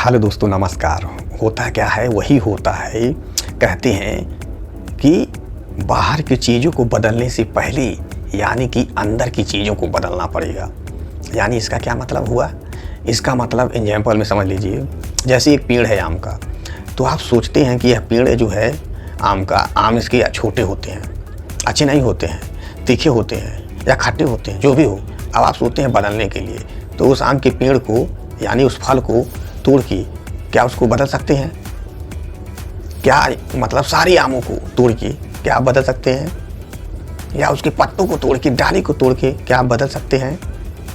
Hello दोस्तों, नमस्कार। होता क्या है वही होता है। कहते हैं कि बाहर की चीज़ों को बदलने से पहले यानी कि अंदर की चीज़ों को बदलना पड़ेगा। यानी इसका क्या मतलब हुआ? इसका मतलब एग्जाम्पल में समझ लीजिए, जैसे एक पेड़ है आम का, तो आप सोचते हैं कि यह पेड़ जो है आम का, आम इसके छोटे होते हैं, अच्छे नहीं होते हैं, तीखे होते हैं या खट्टे होते हैं, जो भी हो। अब आप सोचते हैं बदलने के लिए, तो उस आम के पेड़ को यानी उस फल को तोड़ के क्या उसको बदल सकते हैं? क्या मतलब सारे आमों को तोड़ के क्या आप बदल सकते हैं? या उसके पत्तों को तोड़ के, डाली को तोड़ के क्या आप बदल सकते हैं?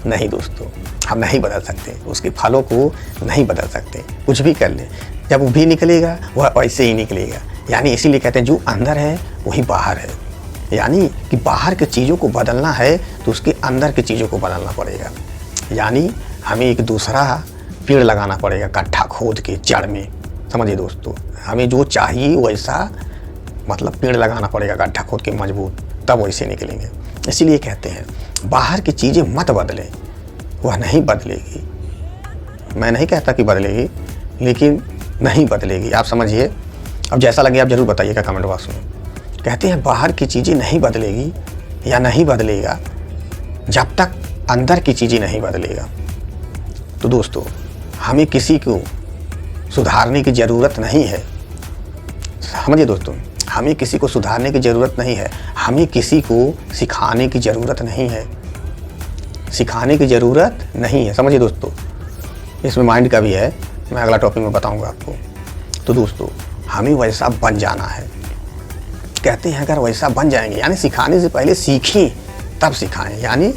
नहीं दोस्तों, हम नहीं बदल सकते। उसके फलों को नहीं बदल सकते। कुछ भी कर ले, जब वो भी निकलेगा वह वैसे ही निकलेगा। यानी इसीलिए कहते हैं जो अंदर है वही बाहर है। यानी कि बाहर की चीज़ों को बदलना है तो उसके अंदर की चीज़ों को बदलना पड़ेगा। यानी हमें एक दूसरा पेड़ लगाना पड़ेगा, गड्ढा खोद के जड़ में। समझिए दोस्तों, हमें जो चाहिए वैसा मतलब पेड़ लगाना पड़ेगा, गड्ढा खोद के मजबूत, तब वैसे निकलेंगे। इसीलिए कहते हैं बाहर की चीज़ें मत बदलें, वह नहीं बदलेगी। मैं नहीं कहता कि बदलेगी, लेकिन नहीं बदलेगी। आप समझिए। अब जैसा लगे आप ज़रूर बताइएगा कमेंट बॉक्स में। कहते हैं बाहर की चीज़ें नहीं बदलेगी या नहीं बदलेगा जब तक अंदर की चीज़ें नहीं बदलेगा। तो दोस्तों, हमें किसी को सुधारने की ज़रूरत नहीं है। समझिए दोस्तों, हमें किसी को सुधारने की ज़रूरत नहीं है। हमें किसी को सिखाने की ज़रूरत नहीं है। सिखाने की ज़रूरत नहीं है। समझिए दोस्तों, इसमें माइंड का भी है, मैं अगला टॉपिक में बताऊंगा आपको। तो दोस्तों, हमें वैसा बन जाना है। कहते हैं अगर वैसा बन जाएंगे, यानी सिखाने से पहले सीखें तब सिखाएं। यानी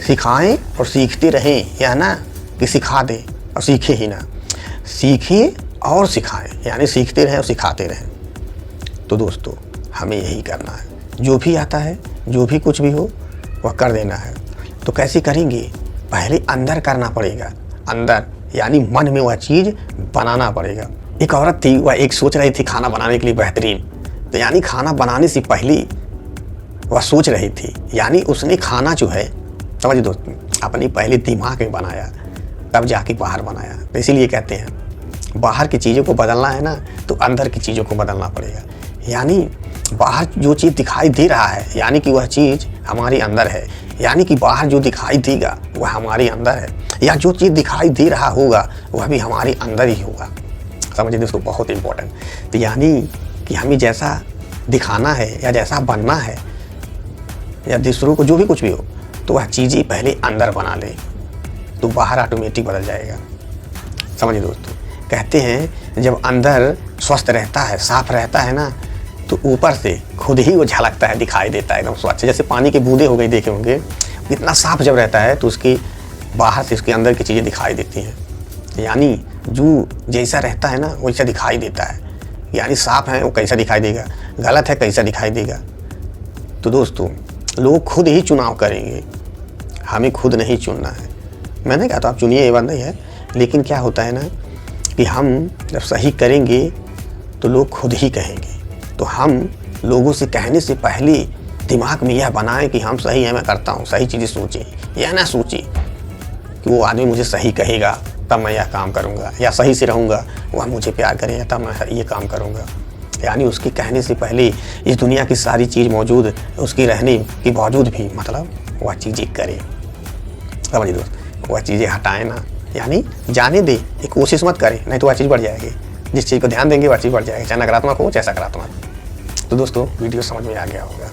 सिखाएं और सीखते रहें, यह ना कि सिखा दें और सीखे ही ना। सीखें और सिखाएं, यानी सीखते रहें और सिखाते रहें। तो दोस्तों, हमें यही करना है। जो भी आता है, जो भी कुछ भी हो, वह कर देना है। तो कैसे करेंगे? पहले अंदर करना पड़ेगा। अंदर यानी मन में वह चीज़ बनाना पड़ेगा। एक औरत थी, वह एक सोच रही थी खाना बनाने के लिए बेहतरीन। तो यानी खाना बनाने से पहले वह सोच रही थी, यानी उसने खाना जो है, समझिए दोस्तों, अपने पहले दिमाग में बनाया, तब जाके बाहर बनाया। तो इसीलिए कहते हैं बाहर की चीज़ों को बदलना है ना, तो अंदर की चीज़ों को बदलना पड़ेगा। यानी बाहर जो चीज़ दिखाई दे रहा है, यानी कि वह चीज़ हमारे अंदर है। यानी कि बाहर जो दिखाई देगा वह हमारे अंदर है, या जो चीज़ दिखाई दे रहा होगा वह भी हमारे अंदर ही होगा। समझिए दोस्तों, बहुत इंपॉर्टेंट। तो यानी कि हमें जैसा दिखाना है या जैसा बनना है, या दूसरों को जो भी कुछ भी हो, तो वह चीज़ें पहले अंदर बना ले, तो बाहर ऑटोमेटिक बदल जाएगा। समझिए दोस्तों, कहते हैं जब अंदर स्वस्थ रहता है, साफ रहता है ना, तो ऊपर से खुद ही वो झलकता है, दिखाई देता है एकदम स्वच्छ। जैसे पानी के बूंदे हो गए, देखे होंगे, इतना साफ जब रहता है तो उसकी बाहर से उसके अंदर की चीज़ें दिखाई देती हैं। यानी जो जैसा रहता है ना वैसा दिखाई देता है। यानी साफ है वो कैसा दिखाई देगा, गलत है कैसा दिखाई देगा। तो दोस्तों, लोग खुद ही चुनाव करेंगे, हमें खुद नहीं चुनना है। मैंने कहा तो आप चुनिए, ये बात नहीं है, लेकिन क्या होता है ना कि हम जब सही करेंगे तो लोग खुद ही कहेंगे। तो हम लोगों से कहने से पहले दिमाग में यह बनाएं कि हम सही है, मैं करता हूँ, सही चीज़ें सोचें। यह ना सोचें कि वो आदमी मुझे सही कहेगा तब मैं यह काम करूँगा, या सही से रहूँगा, वह मुझे प्यार करेगा तब मैं ये काम करूँगा। यानी उसके कहने से पहले इस दुनिया की सारी चीज़ मौजूद, उसकी रहने के बावजूद भी मतलब वह चीज़ें करें। समझिए दोस्त, वह चीज़ें हटाएं ना, यानी जाने दे, एक कोशिश मत करें, नहीं तो वह चीज़ बढ़ जाएगी। जिस चीज़ को ध्यान देंगे वह चीज़ बढ़ जाएगी, चाहे नकारात्मक हो चाहे सकारात्मक। तो दोस्तों, वीडियो समझ में आ गया होगा।